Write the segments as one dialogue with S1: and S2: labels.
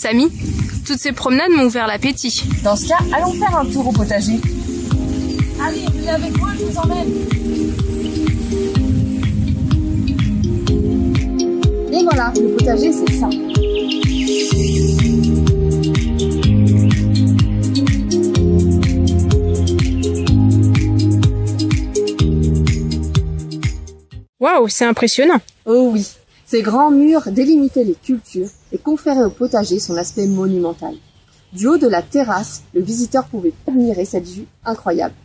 S1: Samy, toutes ces promenades m'ont ouvert l'appétit.
S2: Dans ce cas, allons faire un tour au potager. Allez, venez avec moi, je vous emmène. Et voilà, le potager, c'est ça.
S1: Waouh, c'est impressionnant.
S2: Oh oui, ces grands murs délimitaient les cultures et conféraient au potager son aspect monumental. Du haut de la terrasse, le visiteur pouvait admirer cette vue incroyable.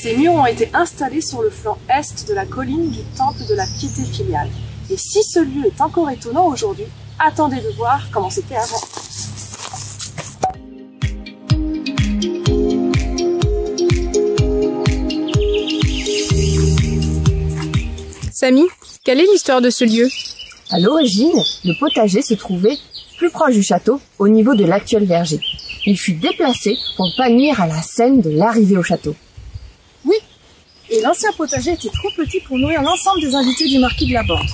S2: Ces murs ont été installés sur le flanc est de la colline du temple de la Piété filiale. Et si ce lieu est encore étonnant aujourd'hui, attendez de voir comment c'était avant.
S1: Samy, quelle est l'histoire de ce lieu?
S2: À l'origine, le potager se trouvait plus proche du château, au niveau de l'actuel verger. Il fut déplacé pour ne pas nuire à la scène de l'arrivée au château. Oui, et l'ancien potager était trop petit pour nourrir l'ensemble des invités du marquis de la Borde.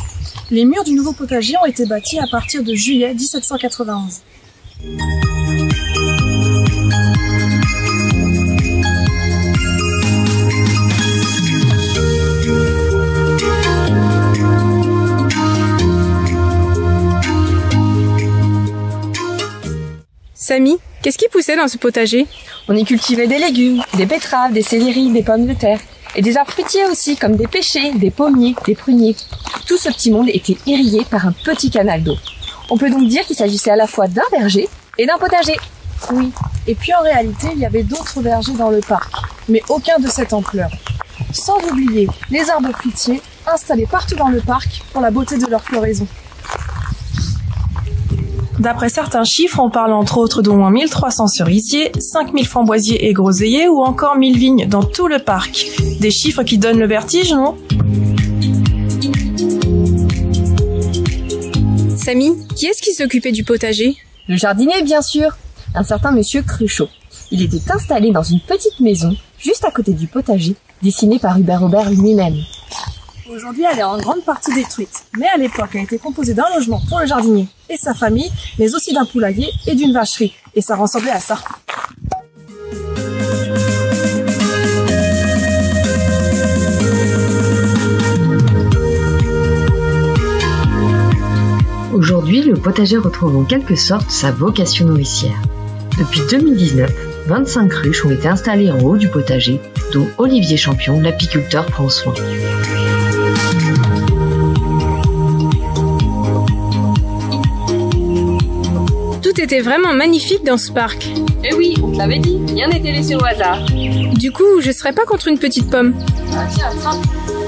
S2: Les murs du nouveau potager ont été bâtis à partir de juillet 1791.
S1: Samy, qu'est-ce qui poussait dans ce potager?
S2: On y cultivait des légumes, des betteraves, des céleris, des pommes de terre. Et des arbres fruitiers aussi, comme des pêchers, des pommiers, des pruniers. Tout ce petit monde était irrigué par un petit canal d'eau. On peut donc dire qu'il s'agissait à la fois d'un verger et d'un potager. Oui, et puis en réalité, il y avait d'autres vergers dans le parc, mais aucun de cette ampleur. Sans oublier les arbres fruitiers installés partout dans le parc pour la beauté de leur floraison.
S3: D'après certains chiffres, on parle entre autres d'au moins 1300 cerisiers, 5000 framboisiers et groseilliers ou encore 1000 vignes dans tout le parc. Des chiffres qui donnent le vertige, non?
S1: Samy, qui est-ce qui s'occupait du potager?
S2: Le jardinier, bien sûr, un certain monsieur Cruchot. Il était installé dans une petite maison, juste à côté du potager, dessinée par Hubert Robert lui-même. Aujourd'hui, elle est en grande partie détruite, mais à l'époque, elle a été composée d'un logement pour le jardinier et sa famille, mais aussi d'un poulailler et d'une vacherie, et ça ressemblait à ça.
S4: Aujourd'hui, le potager retrouve en quelque sorte sa vocation nourricière. Depuis 2019, 25 ruches ont été installées en haut du potager, dont Olivier Champion, l'apiculteur, prend soin.
S1: Tout était vraiment magnifique dans ce parc.
S2: Eh oui, on te l'avait dit, rien n'était laissé au hasard.
S1: Du coup, je serais pas contre une petite pomme.
S2: Ah tiens, tiens.